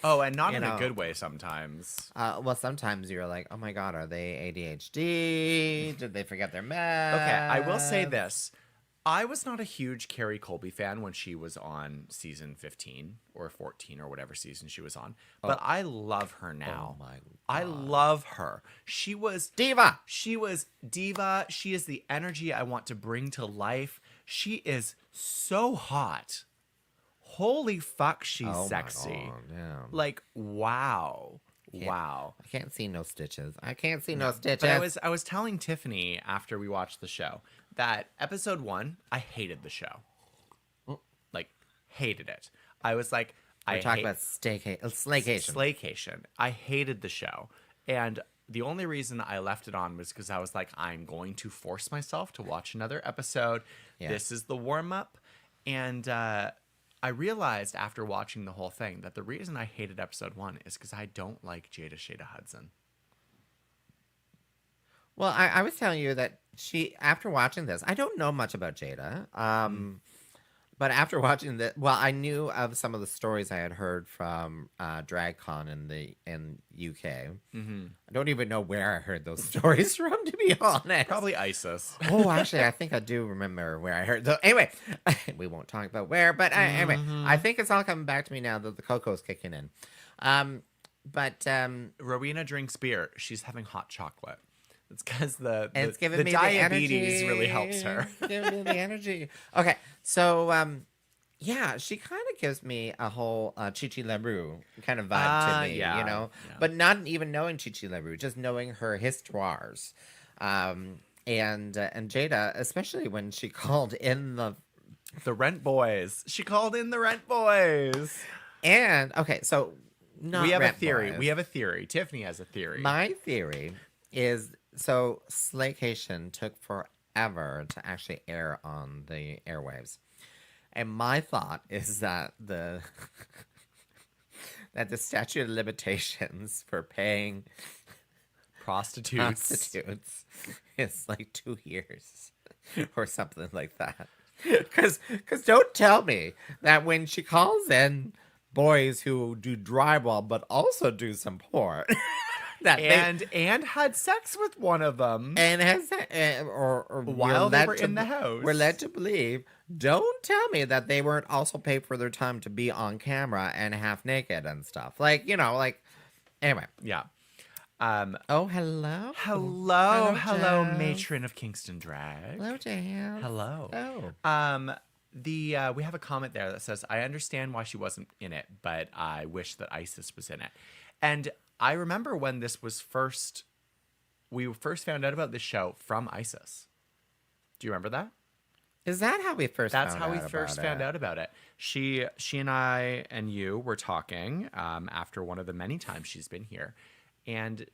Oh, and not You in know. a good way sometimes. Well, sometimes you're like, oh my god, are they ADHD? Did they forget their math? Okay, I will say this. I was not a huge Carrie Colby fan when she was on season 15 or 14 or whatever season she was on. But I love her now. Oh my I love her. She was Diva. diva. She is the energy I want to bring to life. She is so hot. Holy fuck, she's Oh my sexy. God, yeah. Like, wow. Wow. I can't see no stitches. I can't see no stitches. But I was telling Tiffany after we watched the show that episode 1, I hated the show. Like, hated it. I was like, We're talking about Slaycation. Slaycation. I hated the show. And the only reason I left it on was because I was like, I'm going to force myself to watch another episode. Yeah. This is the warm-up. And I realized after watching the whole thing that the reason I hated episode 1 is because I don't like Jada Shada Hudson. Well, I was telling you that after watching this, I don't know much about Jada. But after watching I knew of some of the stories I had heard from DragCon in UK. Mm-hmm. I don't even know where I heard those stories from, to be honest. Probably ISIS. Oh, actually, I think I do remember where I heard those. Anyway, we won't talk about where, but anyway, I think it's all coming back to me now that the cocoa's kicking in. Rowena drinks beer. She's having hot chocolate. It's because It's giving the me diabetes the energy. really helps her. Giving me the energy. Okay, so yeah, she kind of gives me a whole Chichi LaRue kind of vibe to me, yeah, you know, yeah. but not even knowing Chichi LaRue, just knowing her histoires, and Jada, especially when she called in The Rent Boys. She called in the Rent Boys. and okay, so not We have a Rent theory. Boys. We have a theory. Tiffany has a theory. My theory is so Slaycation took forever to actually air on the airwaves. And my thought is that the statute of limitations for paying Prostitutes. is like 2 years or something like that. Because don't tell me that when she calls in boys who do drywall but also do some porn, that and had sex with one of them and has or while they were in the house. We're led to believe. Don't tell me that they weren't also paid for their time to be on camera and half naked and stuff. Like, like anyway. Yeah. Oh, hello. Hello, Jazz. matron of Kingston Drag. Hello, Dan. Hello. Oh. We have a comment there that says, I understand why she wasn't in it, but I wish that Isis was in it. And I remember when we first found out about this show from Isis. Do you remember that? Is that how we first That's found how we out first about found it? out about it. She and I and you were talking after one of the many times she's been here. And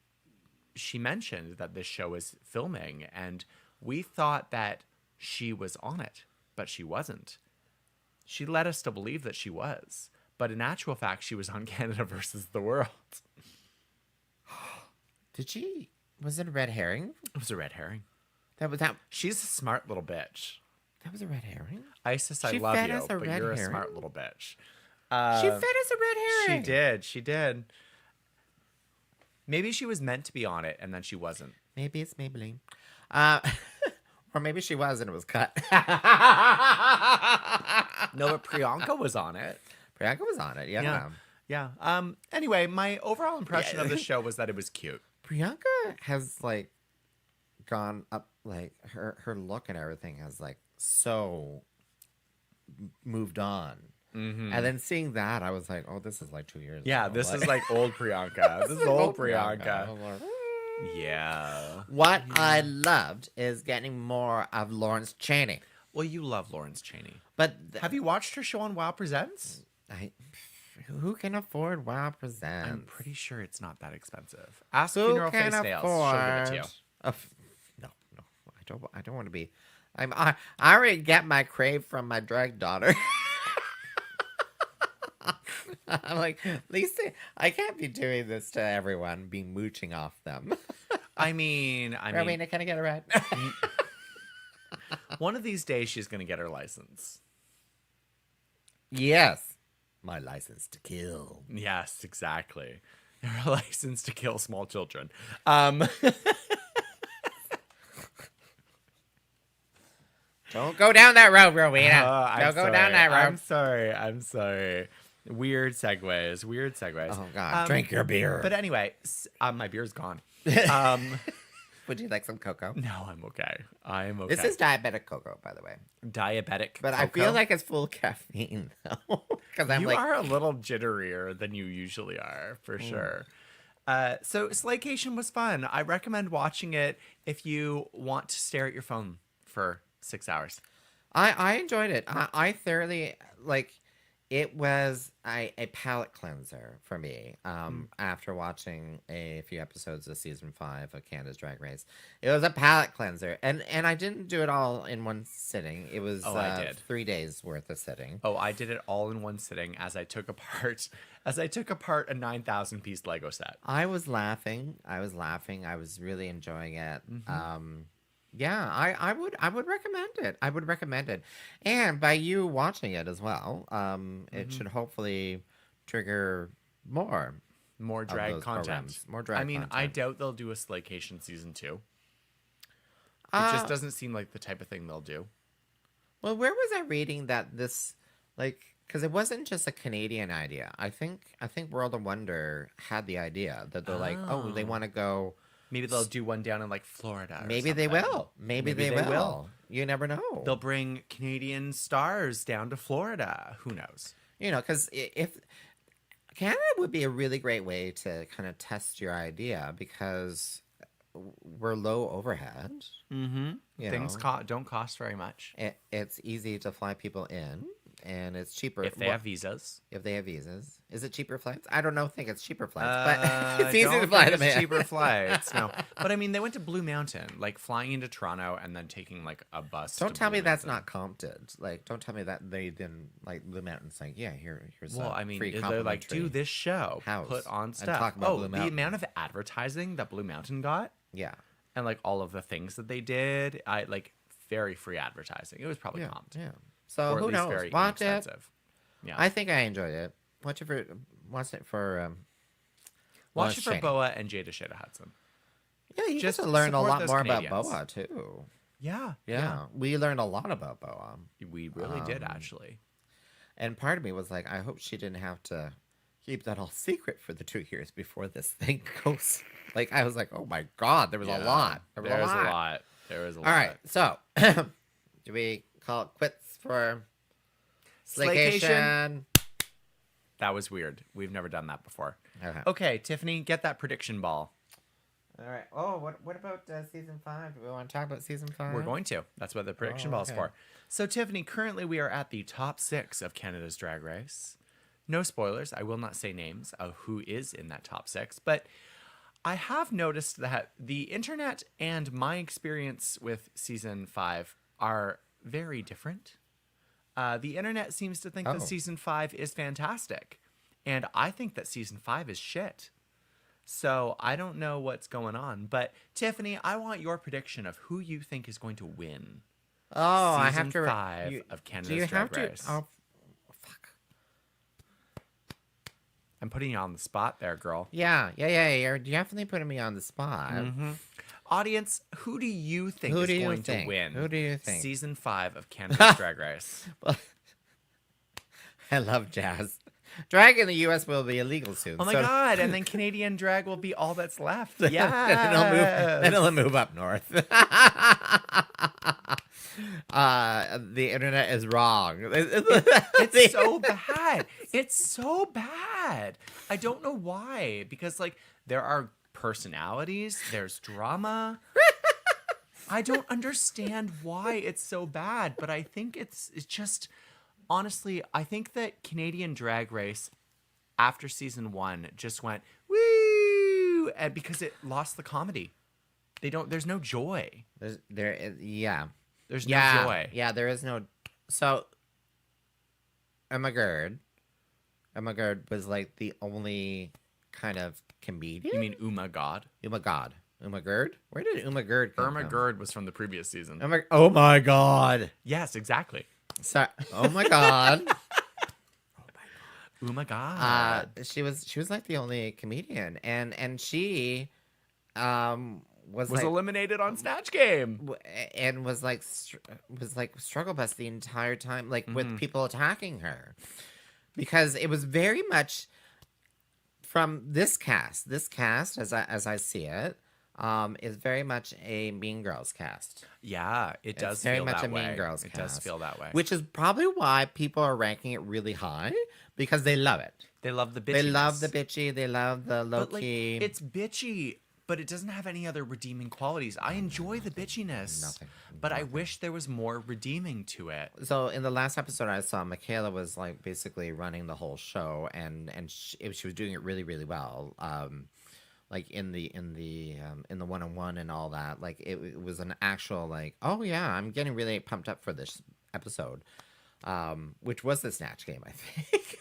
she mentioned that this show is filming, and we thought that she was on it, but she wasn't. She led us to believe that she was, but in actual fact, she was on Canada versus the World. Did she? Was it a red herring? It was a red herring. That She's a smart little bitch. was a red herring. Isis, I She love fed you, us a but red you're a herring? smart little bitch. She fed us a red herring. She did. Maybe she was meant to be on it, and then she wasn't. Maybe it's Maybelline. Or maybe she was and it was cut. No, but Priyanka was on it. Priyanka was on it. Yeah. Yeah. Anyway, my overall impression of the show was that it was cute. Priyanka has like gone up, like her look and everything has like so moved on. Mm-hmm. And then seeing that, I was like, oh, this is like 2 years Yeah, ago. this is like old Priyanka. This is old Priyanka. I was like, Yeah. what I loved is getting more of Lawrence Chaney. Well, you love Lawrence Chaney. But Have you watched her show on WoW Presents? who can afford WoW Presents? I'm pretty sure it's not that expensive. Ask Who Funeral can Face Nails. afford? She'll give it to you. No, I don't want to be. I already get my crave from my drag daughter. I'm like, Lisa, I can't be doing this to everyone, be mooching off them. I mean, Rowena, can I get a ride? one of these days she's gonna get her license. Yes, my license to kill. Yes, exactly. Her license to kill small children. Don't go down that road, Rowena. I'm Don't go down that road. I'm sorry. Weird segues. Oh God, drink your beer. But anyway, my beer's gone. Would you like some cocoa? No, I'm okay. I'm okay. This is diabetic cocoa, by the way. diabetic. But I cocoa. feel like it's full of caffeine, though. Because I'm you like, are a little jitterier than you usually are, for sure. So Slaycation was fun. I recommend watching it if you want to stare at your phone for 6 hours. I enjoyed it. I thoroughly, like, it was a palate cleanser for me after watching a few episodes of season 5 of Canada's Drag Race. It was a palate cleanser. And I didn't do it all in one sitting. It was I did. 3 days worth of sitting. Oh, I did it all in one sitting as I took apart a 9,000 piece Lego set. I was laughing. I was really enjoying it. Yeah, I would recommend it. I would recommend it. And by you watching it as well, it should hopefully trigger more drag those content. programs. More drag I mean, I content. doubt they'll do a Slaycation season 2. It just doesn't seem like the type of thing they'll do. Well, where was I reading that this, like, because it wasn't just a Canadian idea. I think World of Wonder had the idea that they're like, oh, they want to go. Maybe they'll do one down in like Florida. Or Maybe they something. will. Maybe they will. You never know. They'll bring Canadian stars down to Florida. Who knows? You know, because if Canada would be a really great way to kind of test your idea because we're low overhead. Mm-hmm. Things know. don't cost very much. It's easy to fly people in, and it's cheaper If they have visas. If they have visas, is it cheaper flights? I don't know. Think it's cheaper flights, but it's easy don't to fly think them it's in. cheaper flights. No, but I mean, they went to Blue Mountain, like flying into Toronto and then taking like a bus. Don't to tell Blue me that's Mountain. not comped. Like, don't tell me that they then like Blue Mountain's like, yeah, here's Well, a I mean, free they're like, complimentary do this show, house put on and stuff. talk about Oh, Blue the Mountain. amount of advertising that Blue Mountain got, Yeah, and like all of the things that they did, I like very free advertising. It was probably comped. yeah. So Or at who least knows? very Watch it. inexpensive. Yeah. I think I enjoyed it. Watch it for Well, Watch it's it for shady. Boa and Jada Shada Hudson. Yeah, you Just get to learn a support lot those more Canadians. about Boa too. Yeah, Yeah, we learned a lot about Boa. We really did, actually. And part of me was like, I hope she didn't have to keep that all secret for the 2 years before this thing goes. Like, I was like, oh my God, there was a lot. There was a lot. There was a All lot. right, so do we call it quits for Slaycation. Slaycation? That was weird. We've never done that before. Okay. Okay, Tiffany, get that prediction ball. All right. Oh, what about season 5? Do we want to talk about season 5? We're going to. That's what the prediction ball is okay. for. So, Tiffany, currently we are at the top 6 of Canada's Drag Race. No spoilers. I will not say names of who is in that top 6, but I have noticed that the internet and my experience with season 5 are very different. The internet seems to think that Oh. season 5 is fantastic, and I think that season 5 is shit. So I don't know what's going on, but Tiffany, I want your prediction of who you think is going to win. Oh, I Season have to. 5 of Do you Canada's have Drag to? Race. Oh, fuck. I'm putting you on the spot there, girl. Yeah. You're definitely putting me on the spot. Audience, who do you think Who is do you going think? to win? Who do you think? Season 5 of Canada's Drag Race. I love jazz. Drag in the U.S. will be illegal soon. Oh my so- God! And then Canadian drag will be all that's left. then Yeah. it'll move up north. The internet is wrong. It's so bad. It's so bad. I don't know why. Because like there are personalities, there's drama. I don't understand why it's so bad, but I think it's just honestly, I think that Canadian Drag Race after season 1 just went woo, and because it lost the comedy. There's no joy. There's no joy. Yeah, there is no. So, Emma Gerd was like the only kind of comedian. You mean Uma God? Uma Gerd? Where did Uma Gerd come Irma from? Gerd was from the previous season. Oh my God. Yes, exactly. So, oh my God. Uma God. She was like the only comedian, and she was like eliminated on Snatch Game. and was like struggle bus the entire time, like with people attacking her, because it was very much from this cast as I see it, is very much a Mean Girls cast. Yeah, it does It's very feel much that a way. Mean Girls It does cast, feel that way. which is probably why people are ranking it really high, because they love it. They love the bitchiness. They love the bitchy. They love the low But like, key. it's bitchy, but it doesn't have any other redeeming qualities. I enjoy the bitchiness. Nothing. But I wish there was more redeeming to it. So in the last episode I saw, Michaela was like basically running the whole show, and she was doing it really, really well. Like in the one-on-one and all that. Like it was an actual like, oh yeah, I'm getting really pumped up for this episode, which was the Snatch Game, I think.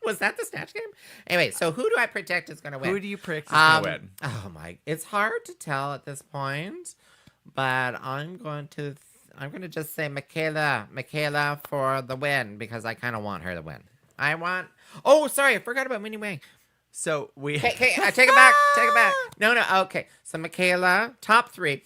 Was that the Snatch Game? Anyway, so who do I predict is going to win? Who do you predict is going to win? Oh my! It's hard to tell at this point, but I'm going to just say Michaela for the win, because I kind of want her to win. Oh, sorry, I forgot about Minnie Wang. So we. Okay, I take it back. Take it back. No. Okay, so Michaela, top 3.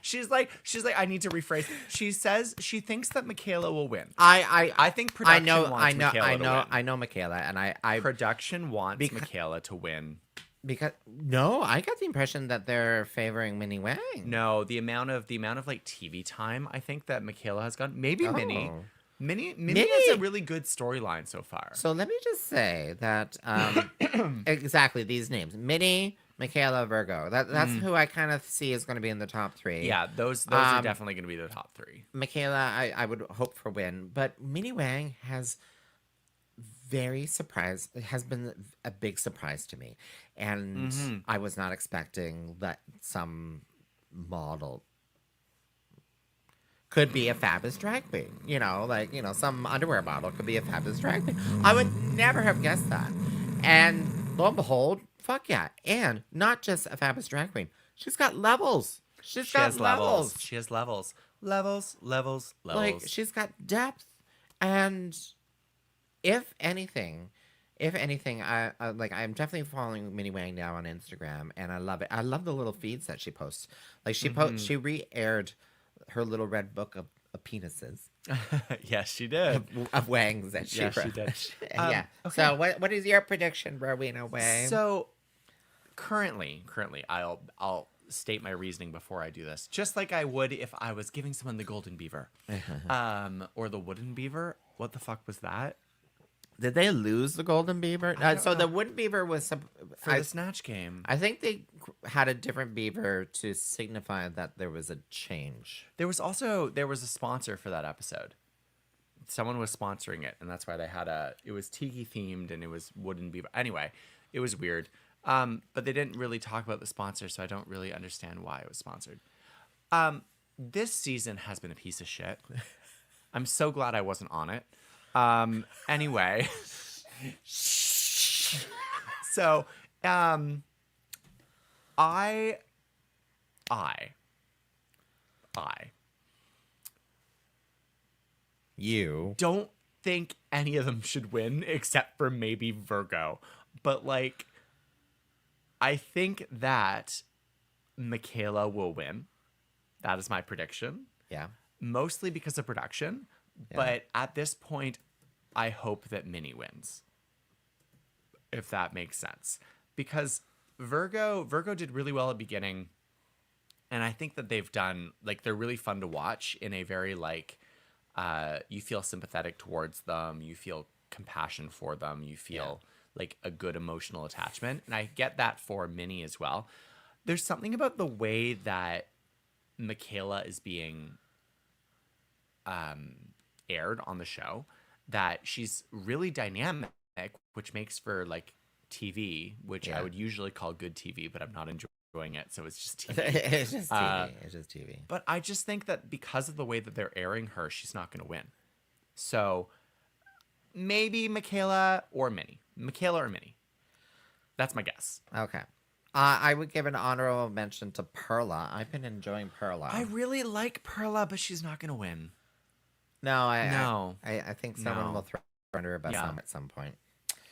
She's like, I need to rephrase. She says she thinks that Michaela will win. I think I production know wants Michaela to win. I know Michaela, and I Production wants Michaela to win. because no, I got the impression that they're favoring Minnie Wang. No, the amount of like TV time I think that Michaela has gotten. Maybe Minnie. Oh. Minnie Minnie- has a really good storyline so far. So let me just say that exactly these names: Minnie, Michaela, Virgo. That's who I kind of see is going to be in the top 3. Yeah, those are definitely going to be the top 3. Michaela, I would hope for win, but Minnie Wang has been a big surprise to me, and I was not expecting that some model could be a fabulous drag queen. Some underwear model could be a fabulous drag queen. I would never have guessed that. And lo and behold, fuck yeah. And not just a fabulous drag queen. She's got levels. She has levels. She has levels. Levels. Like, she's got depth. And if anything, if anything, I'm definitely following Minnie Wang now on Instagram, and I love it. I love the little feeds that she posts. Like Mm-hmm. she re-aired her little red book of penises Yes, she did. of Wangs that she Yes, she wrote. did. Yeah. Okay. So what is your prediction, Rowena Wang? So currently, I'll state my reasoning before I do this, just like I would if I was giving someone the golden beaver, or the wooden beaver. What the fuck was that? Did they lose the golden beaver? I don't So the know. wooden beaver was For the snatch game? I think they had a different beaver to signify that there was a change. There was a sponsor for that episode. Someone was sponsoring it, and that's why they had it was tiki themed and it was wooden beaver. Anyway, it was weird. But they didn't really talk about the sponsor, so I don't really understand why it was sponsored. This season has been a piece of shit. I'm so glad I wasn't on it. Anyway, so I You. don't think any of them should win except for maybe Virgo. But like, I think that Michaela will win. That is my prediction. Yeah. Mostly because of production. Yeah. But at this point, I hope that Minnie wins. If that makes sense. Because Virgo did really well at beginning. And I think that they've done, like, they're really fun to watch in a very, like, you feel sympathetic towards them. You feel compassion for them. You feel like a good emotional attachment. And I get that for Minnie as well. There's something about the way that Michaela is being aired on the show that she's really dynamic, which makes for like TV, which I would usually call good TV, but I'm not enjoying it, so it's just TV. It's just TV. It's just TV. But I just think that because of the way that they're airing her, she's not going to win. So maybe Michaela or Minnie. Michaela or Minnie. That's my guess. Okay. I would give an honorable mention to Perla. I've been enjoying Perla. I really like Perla, but she's not going to win. No, No. I think someone No. will throw under a bus Yeah. at some point.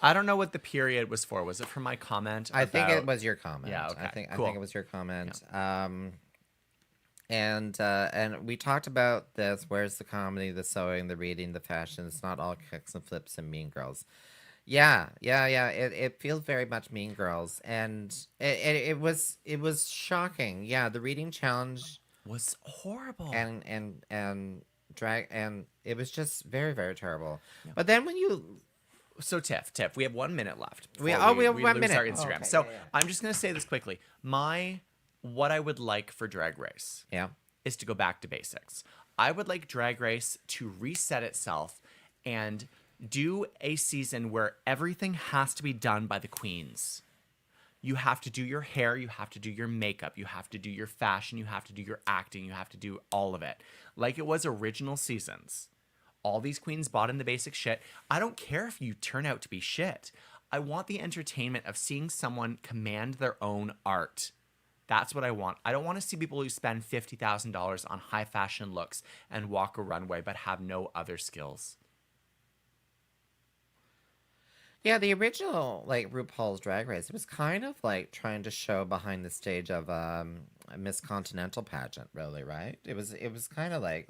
I don't know what the period was for. Was it for my comment? I think it about- was your comment. Yeah, okay, I think cool. it was your comment. And we talked about this. Where's the comedy, the sewing, the reading, the fashion? It's not all kicks and flips and Mean Girls. Yeah. It feels very much Mean Girls, and it was shocking. Yeah, the reading challenge was horrible. and drag, and it was just very, very terrible. But then when you So Tiff, we have 1 minute left. We before have 1 lose minute. our Oh, Instagram. okay, So yeah, yeah. I'm just gonna say this quickly. What I would like for Drag Race yeah. is to go back to basics. I would like Drag Race to reset itself and do a season where everything has to be done by the queens. You have to do your hair, you have to do your makeup, you have to do your fashion, you have to do your acting, you have to do all of it. Like it was original seasons. All these queens bought in the basic shit. I don't care if you turn out to be shit. I want the entertainment of seeing someone command their own art. That's what I want. I don't want to see people who spend $50,000 on high fashion looks and walk a runway but have no other skills. Yeah, the original like RuPaul's Drag Race, it was kind of like trying to show behind the stage of a Miss Continental pageant, really, right? It was kind of like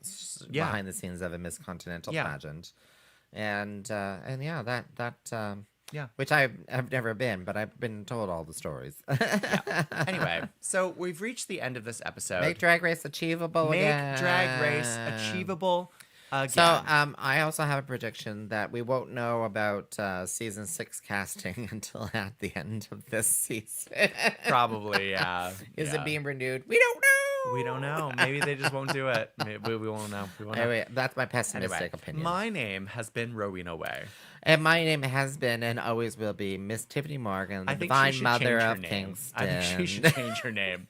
Yeah. behind the scenes of a Miss Continental Yeah. pageant, and yeah, that Yeah. which I've never been, but I've been told all the stories. Anyway, so we've reached the end of this episode. Make Drag Race achievable. Make again. Drag Race achievable again. So, I also have a prediction that we won't know about season 6 casting until at the end of this season. Probably, yeah. Is yeah. it being renewed? We don't know. We don't know. Maybe they just won't do it. Maybe we won't know. We won't know. Anyway, that's my pessimistic Anyway, opinion. my name has been Rowena Way. And my name has been and always will be Miss Tiffany Morgan, the I think she divine should mother change her of name. Kingston. I think she should change her name.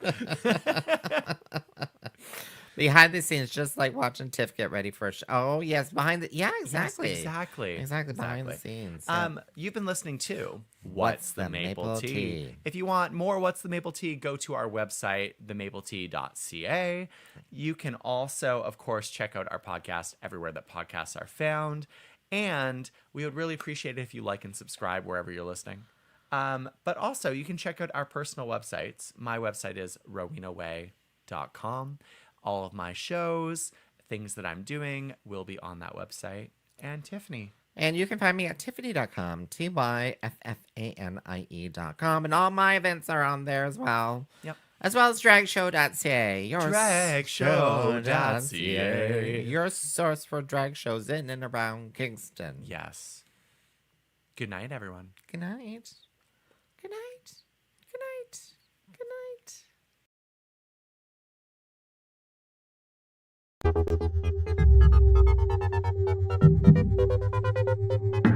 Behind the scenes, just like watching Tiff get ready for a show. Oh, yes, behind the... Yeah, exactly. Yes, exactly. Exactly, behind the Exactly. scenes. Yeah. You've been listening to What's the Maple Tea? If you want more What's the Maple Tea, go to our website, themapletea.ca. You can also, of course, check out our podcast everywhere that podcasts are found. And we would really appreciate it if you like and subscribe wherever you're listening. But also, you can check out our personal websites. My website is rowinaway.com. All of my shows, things that I'm doing will be on that website. And Tiffany. And you can find me at tiffany.com, tyffanie.com. And all my events are on there as well. Yep. As well as dragshow.ca. Dragshow.ca. Your source for drag shows in and around Kingston. Yes. Good night, everyone. Good night. Good night. Good night. Good night.